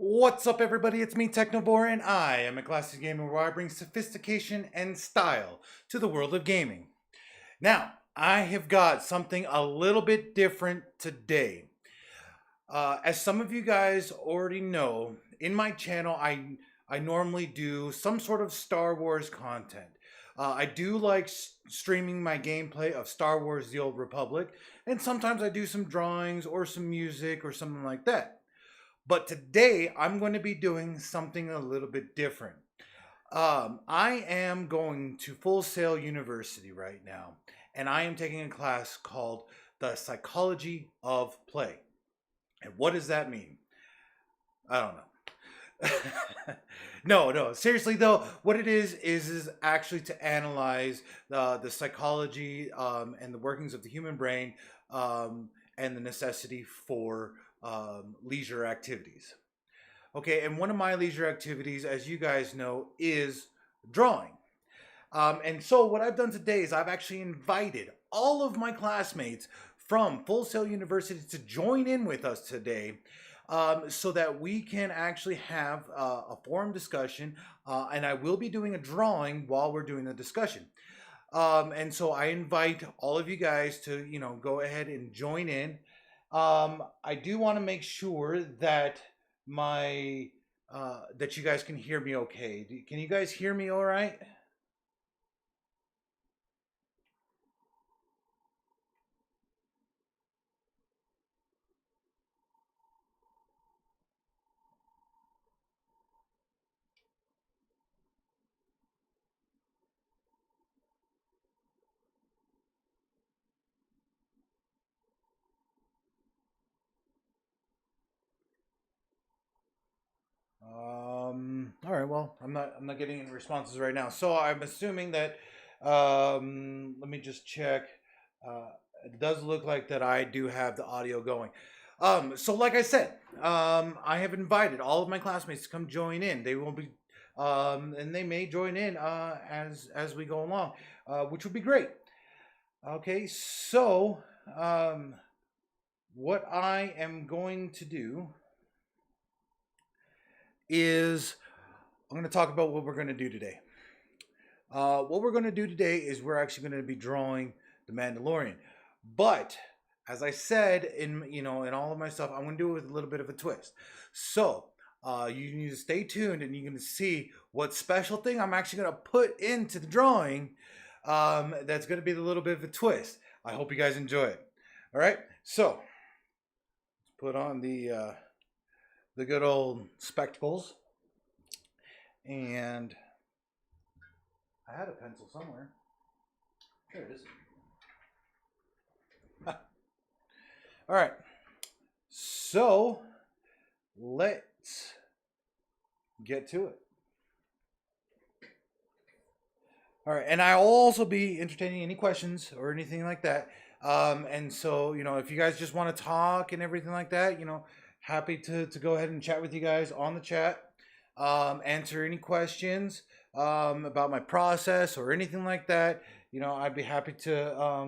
What's up, everybody? It's me, Technobor, I am a classic gamer where I bring sophistication and style to the world of gaming. Now, I have got something a little bit different today. As some of you guys already know, in my channel, I normally do some sort of Star Wars content. I do like streaming my gameplay of Star Wars: The Old Republic, and sometimes I do some drawings or some music or something like that. But today I'm going to be doing something a little bit different. I am going to Full Sail University right now, and I am taking a class called The Psychology of Play. And what does that mean? I don't know. No. Seriously though, what it is actually to analyze the psychology and the workings of the human brain and the necessity for leisure activities. Okay, and one of my leisure activities, as you guys know, is drawing. And so what I've done today is I've actually invited all of my classmates from Full Sail University to join in with us today so that we can actually have a forum discussion. And I will be doing a drawing while we're doing the discussion. And so I invite all of you guys to, go ahead and join in. I do want to make sure that my that you guys can hear me okay. Can you guys hear me all right? All right. Well, I'm not getting any responses right now, so I'm assuming that. Let me just check. Uh, it does look like that I do have the audio going. So like I said, I have invited all of my classmates to come join in. They will be, and they may join in as we go along, which would be great. Okay, so what I am going to do is I'm going to talk about what we're going to do today. What we're going to do today is we're actually going to be drawing the Mandalorian, but as I said in all of my stuff, I'm going to do it with a little bit of a twist. So you need to stay tuned, and you're going to see what special thing I'm actually going to put into the drawing. That's going to be a little bit of a twist. I hope you guys enjoy it. All right, so let's put on the good old spectacles, and I had a pencil somewhere. There it is. All right. So let's get to it. All right. And I'll also be entertaining any questions or anything like that. And so, if you guys just want to talk and everything like that, happy to go ahead and chat with you guys on the chat. Answer any questions about my process or anything like that. I'd be happy to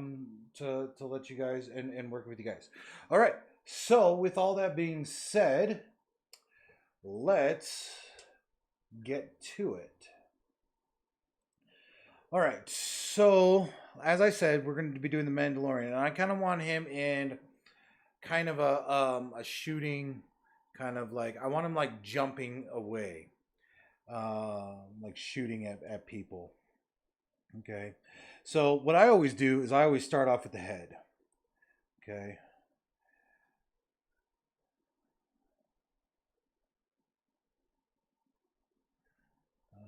let you guys and work with you guys. All right. So with all that being said, let's get to it. All right. So as I said, we're going to be doing the Mandalorian, and I kind of want him in kind of a shooting kind of like I want him like jumping away, like shooting at people. Okay. So what I always do is I always start off with the head. Okay.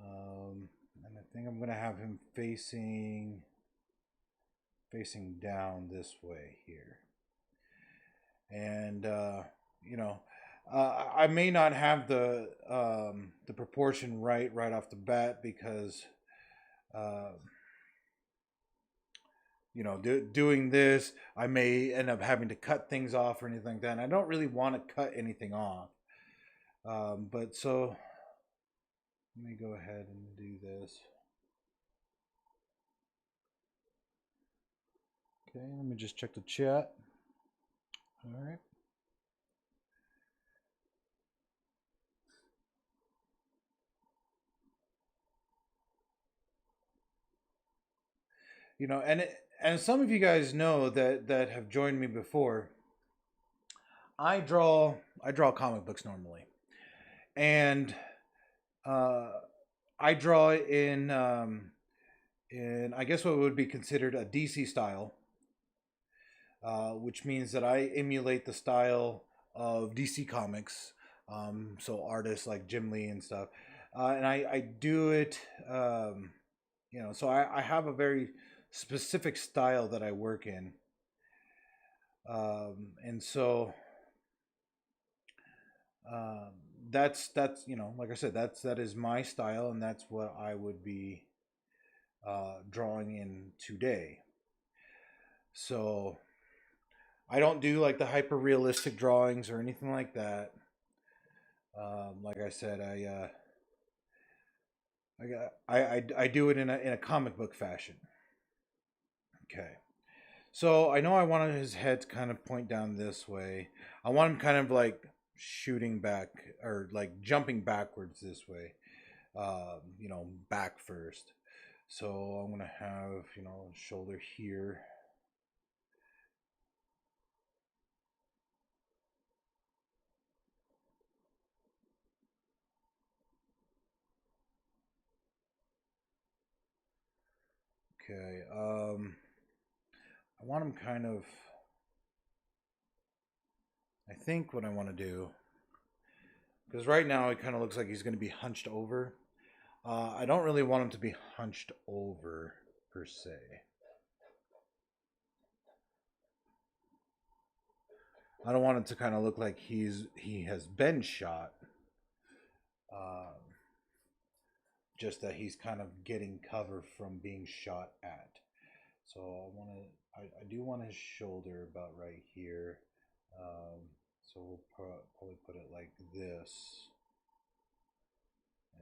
And I think I'm gonna have him facing down this way here. And I may not have the proportion right off the bat because doing this, I may end up having to cut things off or anything like that. And I don't really want to cut anything off. But so let me go ahead and do this. Okay, let me just check the chat. All right. And some of you guys know that have joined me before. I draw comic books normally, and uh, I draw in I guess what would be considered a DC style, which means that I emulate the style of DC Comics. So artists like Jim Lee and stuff, and I do it. So I have a very specific style that I work in, and so um, that's like I said, that is my style, and that's what I would be drawing in today. So I don't do like the hyper realistic drawings or anything like that. Like I said, I do it in a comic book fashion. Okay. So I know I wanted his head to kind of point down this way. I want him kind of like shooting back or like jumping backwards this way. Back first. So I'm gonna have shoulder here. Okay. I want him kind of. I think what I want to do, because right now it kind of looks like he's going to be hunched over. I don't really want him to be hunched over per se. I don't want it to kind of look like he has been shot. Um, just that he's kind of getting cover from being shot at. So I do want his shoulder about right here. So we'll probably put it like this.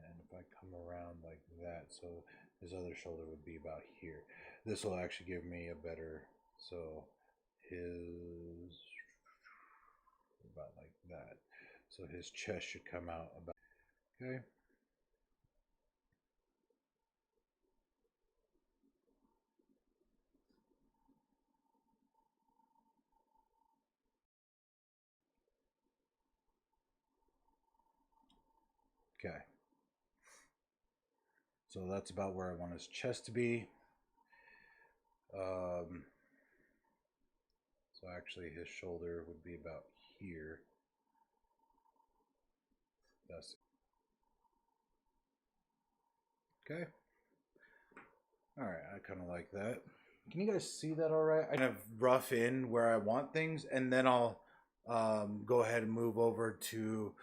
And if I come around like that, so his other shoulder would be about here. This will actually give me a better, so his about like that. So his chest should come out about, okay. Okay. So that's about where I want his chest to be. Um, so actually his shoulder would be about here. That's okay. All right, I kind of like that. Can you guys see that all right? I kind of rough in where I want things, and then I'll go ahead and move over to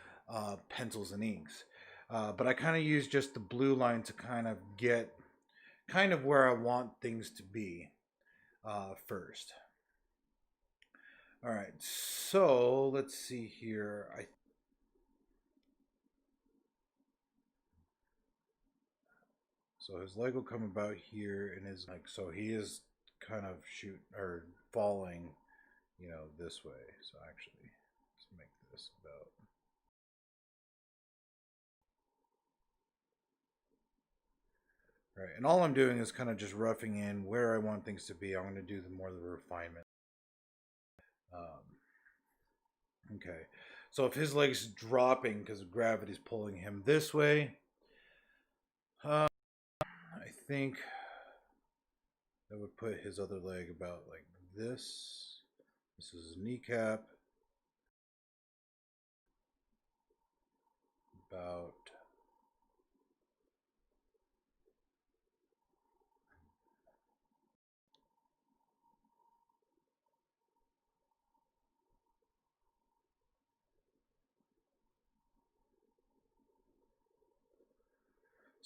pencils and inks. But I kind of use just the blue line to kind of get kind of where I want things to be first. All right, so let's see here. So his leg will come about here, and his like so he is kind of shoot or falling, this way. So actually, let's make this about. Right, and all I'm doing is kind of just roughing in where I want things to be. I'm going to do the more the refinement. Okay, so if his leg's dropping because gravity's pulling him this way, I think that would put his other leg about like this. This is his kneecap. About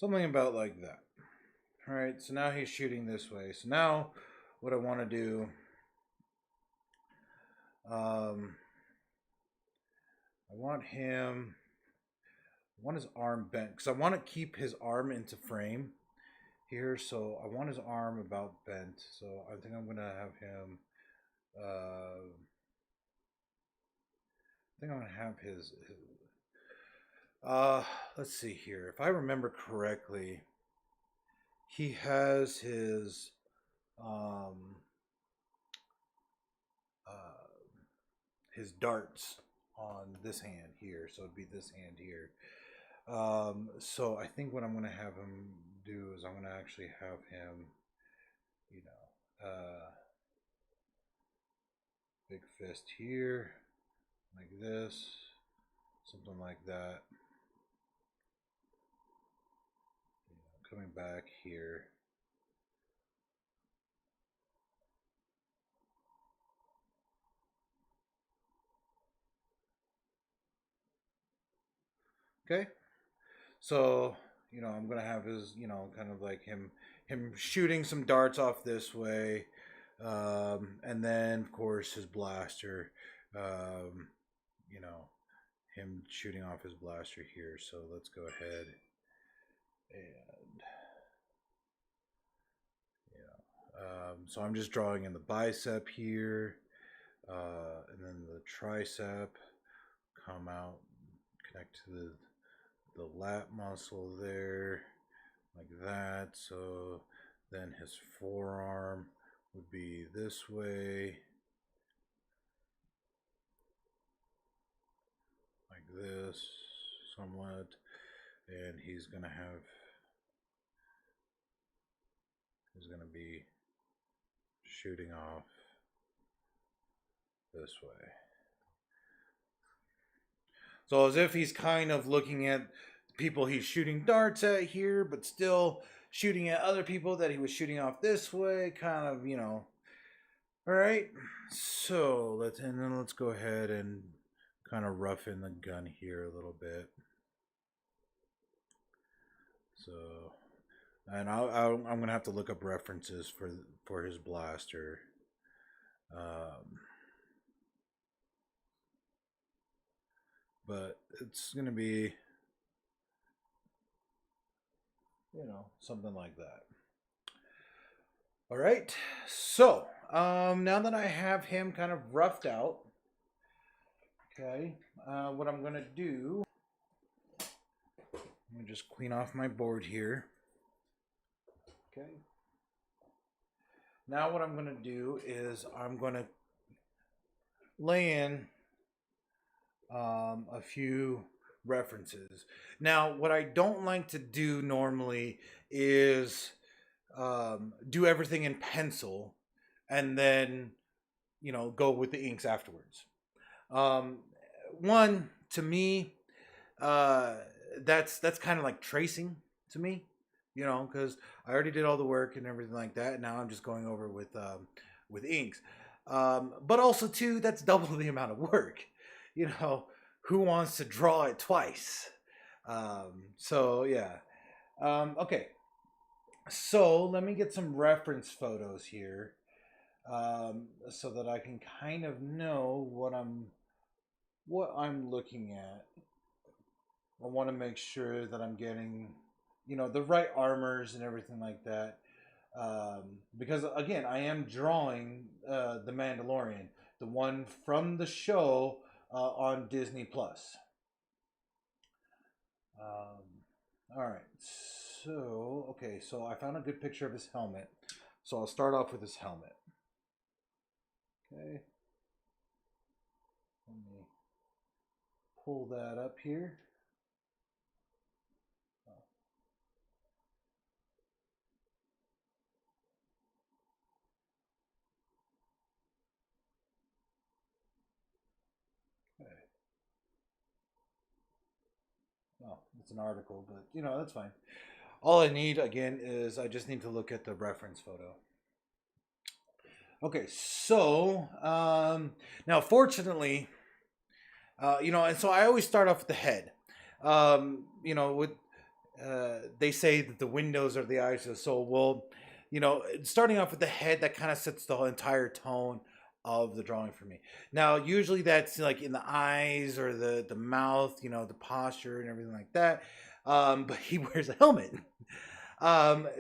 something about like that. All right, so now he's shooting this way. So now what I want to do, I want him, I want his arm bent because I want to keep his arm into frame here. So I want his arm about bent. So I think I'm going to have him, I think I'm going to have his let's see here. If I remember correctly, he has his um, uh, his darts on this hand here. So it'd be this hand here. So I think what I'm going to have him do is I'm going to actually have him, you know, big fist here, like this, something like that. You know, coming back here. Okay. So, you know, I'm gonna have his, you know, kind of like him shooting some darts off this way, and then of course his blaster, um, you know, him shooting off his blaster here. So let's go ahead and so I'm just drawing in the bicep here, and then the tricep, come out, connect to the lat muscle there, like that. So then his forearm would be this way, like this, somewhat, and he's gonna be shooting off this way. So as if he's kind of looking at people he's shooting darts at here, but still shooting at other people that he was shooting off this way, kind of, you know. All right. So let's go ahead and kind of roughen the gun here a little bit. So, and I'm gonna have to look up references for his blaster. But it's gonna be, you know, something like that. All right. So now that I have him kind of roughed out, okay, what I'm gonna do, I'm gonna just clean off my board here. Okay. Now what I'm gonna do is I'm gonna lay in a few references. Now, what I don't like to do normally is do everything in pencil and then, you know, go with the inks afterwards. One, to me, that's kind of like tracing to me, you know, because I already did all the work and everything like that. Now I'm just going over with inks. But also too, that's double the amount of work. You know, who wants to draw it twice? So yeah. Okay. So let me get some reference photos here, so that I can kind of know what I'm looking at. I want to make sure that I'm getting, you know, the right armors and everything like that. Because again, I am drawing the Mandalorian, the one from the show on Disney Plus. All right, so okay, so I found a good picture of his helmet. So I'll start off with his helmet. Okay, let me pull that up here. Okay. Oh, it's an article, but you know, that's fine. All I need again is I just need to look at the reference photo. Okay, so now fortunately, you know, and so I always start off with the head. You know, with they say that the windows are the eyes of the soul. Well, you know, starting off with the head, that kind of sets the whole entire tone of the drawing for me. Now, usually that's like in the eyes or the mouth, you know, the posture and everything like that. But he wears a helmet.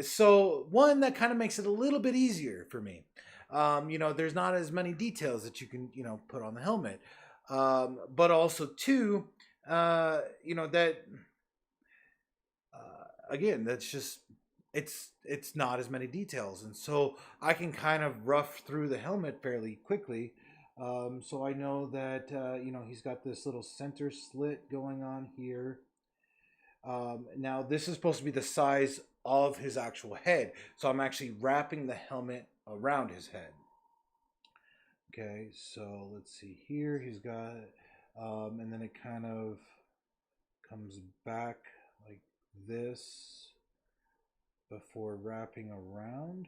So one that kind of makes it a little bit easier for me. You know, there's not as many details that you can, you know, put on the helmet. But also two, you know, that again, that's just it's not as many details, and so I can kind of rough through the helmet fairly quickly. So I know that he's got this little center slit going on here. Now this is supposed to be the size of his actual head, so I'm actually wrapping the helmet around his head. Okay, so let's see here. He's got, and then it kind of comes back like this before wrapping around.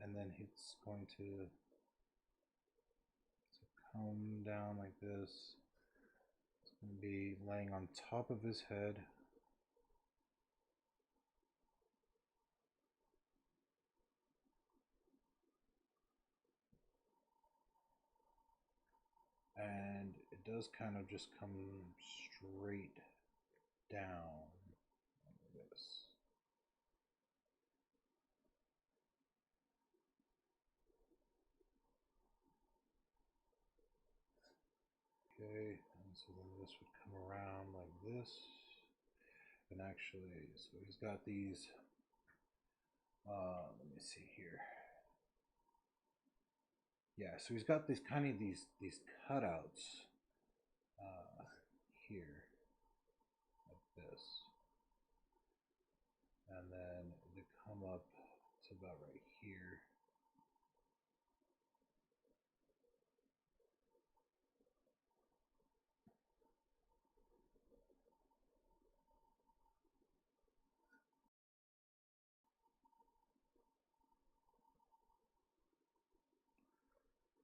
And then it's going to come down like this. It's going to be laying on top of his head. And it does kind of just come straight down like this. Okay, and so then this would come around like this. And actually, so he's got these, let me see here. Yeah, so he's got these kind of these cutouts here, like this. And then they come up to about right here.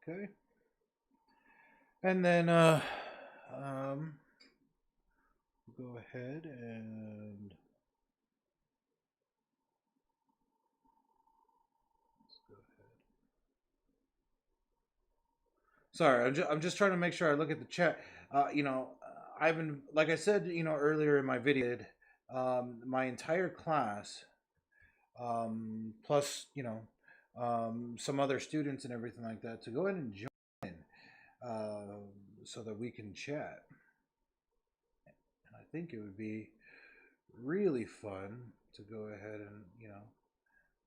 Okay. And then go ahead and let's go ahead. Sorry, I'm just trying to make sure I look at the chat. I've been, like I said, earlier in my video, my entire class, plus, some other students and everything like that, to go ahead and join, so that we can chat. And I think it would be really fun to go ahead and,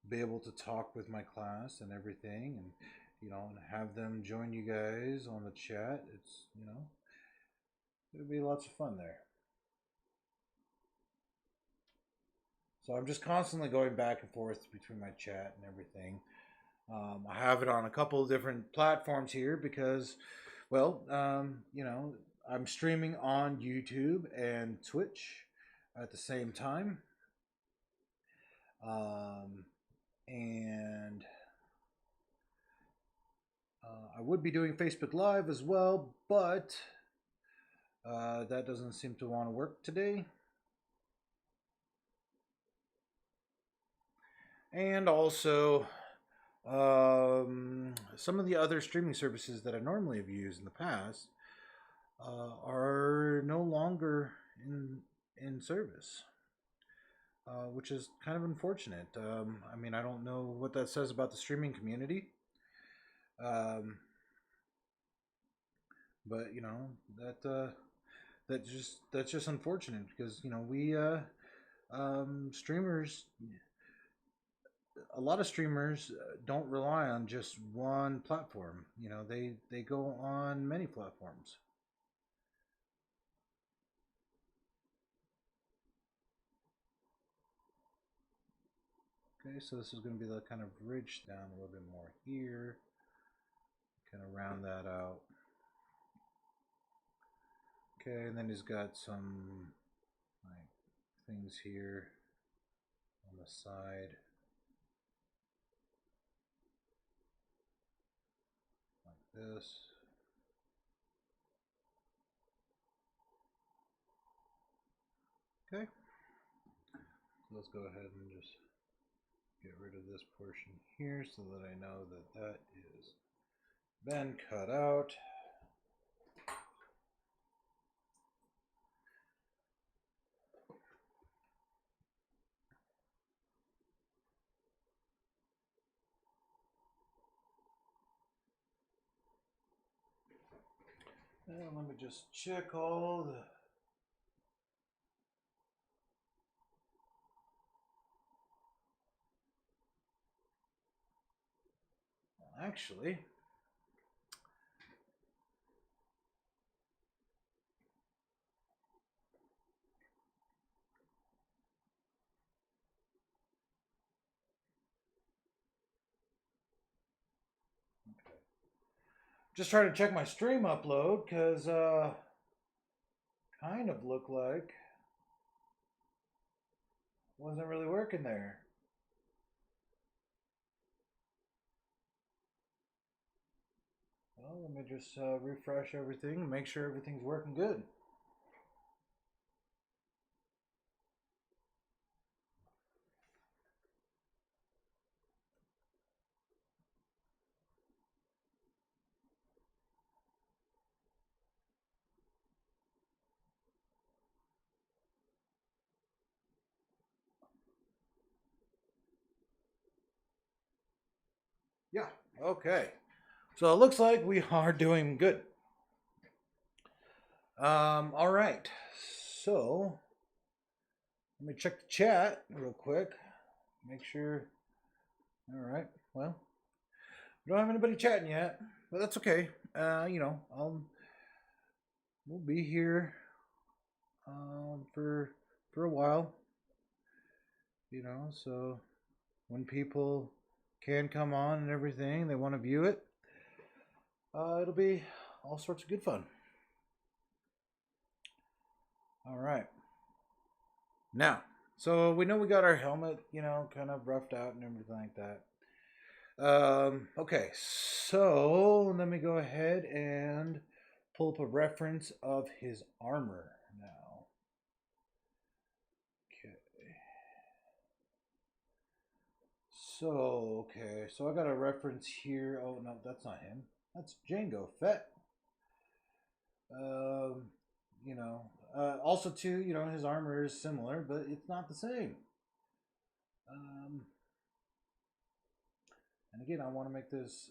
be able to talk with my class and everything, and and have them join you guys on the chat. It's it'll be lots of fun there. So I'm just constantly going back and forth between my chat and everything. I have it on a couple of different platforms here because, well, I'm streaming on YouTube and Twitch at the same time. And I would be doing Facebook Live as well, but that doesn't seem to want to work today. And also, some of the other streaming services that I normally have used in the past are no longer in service, which is kind of unfortunate. I mean, I don't know what that says about the streaming community, but that's just unfortunate because we streamers, a lot of streamers don't rely on just one platform. They go on many platforms. Okay, so this is going to be the kind of ridge down a little bit more here. Kind of round that out. Okay, and then he's got some like things here on the side. Like this. Okay. So let's go ahead and just get rid of this portion here so that I know that that is been cut out. And let me just check all the actually, just trying to check my stream upload because kind of looked like wasn't really working there. Well, let me just refresh everything and make sure everything's working good. Yeah, okay. So it looks like we are doing good. All right. So let me check the chat real quick. Make sure. All right. Well, we don't have anybody chatting yet, but that's okay. We'll be here for a while. So when people can come on and everything, they want to view it. It'll be all sorts of good fun. All right. Now, so we know we got our helmet, kind of roughed out and everything like that. Okay, so let me go ahead and pull up a reference of his armor now. Okay. So I got a reference here. Oh, no, that's not him. That's Django Fett. Um, also too, his armor is similar, but it's not the same. And again, I want to make this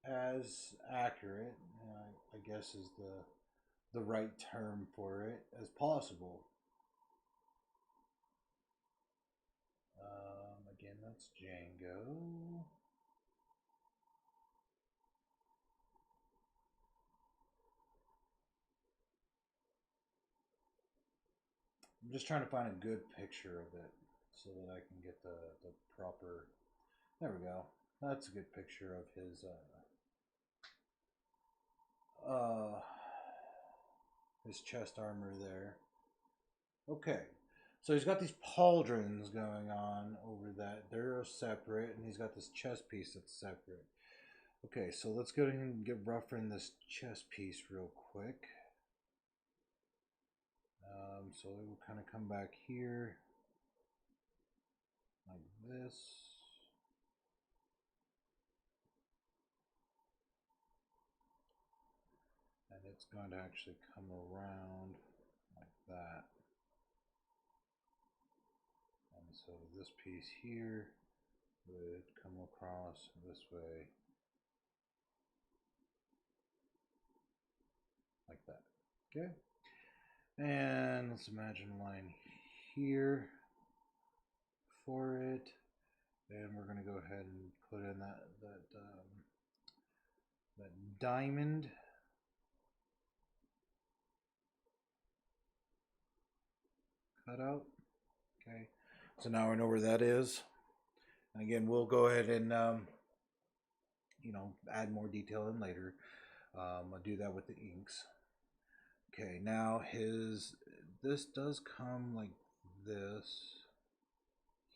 as accurate, I guess is the right term for it, as possible. Again, that's Django. I'm just trying to find a good picture of it so that I can get the proper. There we go. That's a good picture of his chest armor there. Okay, so he's got these pauldrons going on over that. They're separate, and he's got this chest piece that's separate. Okay, so let's go ahead and get roughing this chest piece real quick. So we'll kind of come back here like this. And it's going to actually come around like that. And so this piece here would come across this way like that. Okay. And let's imagine a line here for it. And we're going to go ahead and put in that diamond. Cut out. Okay. So now we know where that is. And again, we'll go ahead and add more detail in later. I'll do that with the inks. Okay, now this does come like this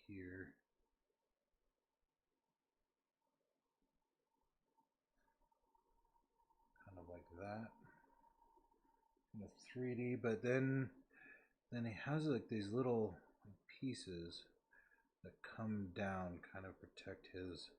here. Kind of like that. Kind of 3D, but then he has like these little pieces that come down, kind of protect his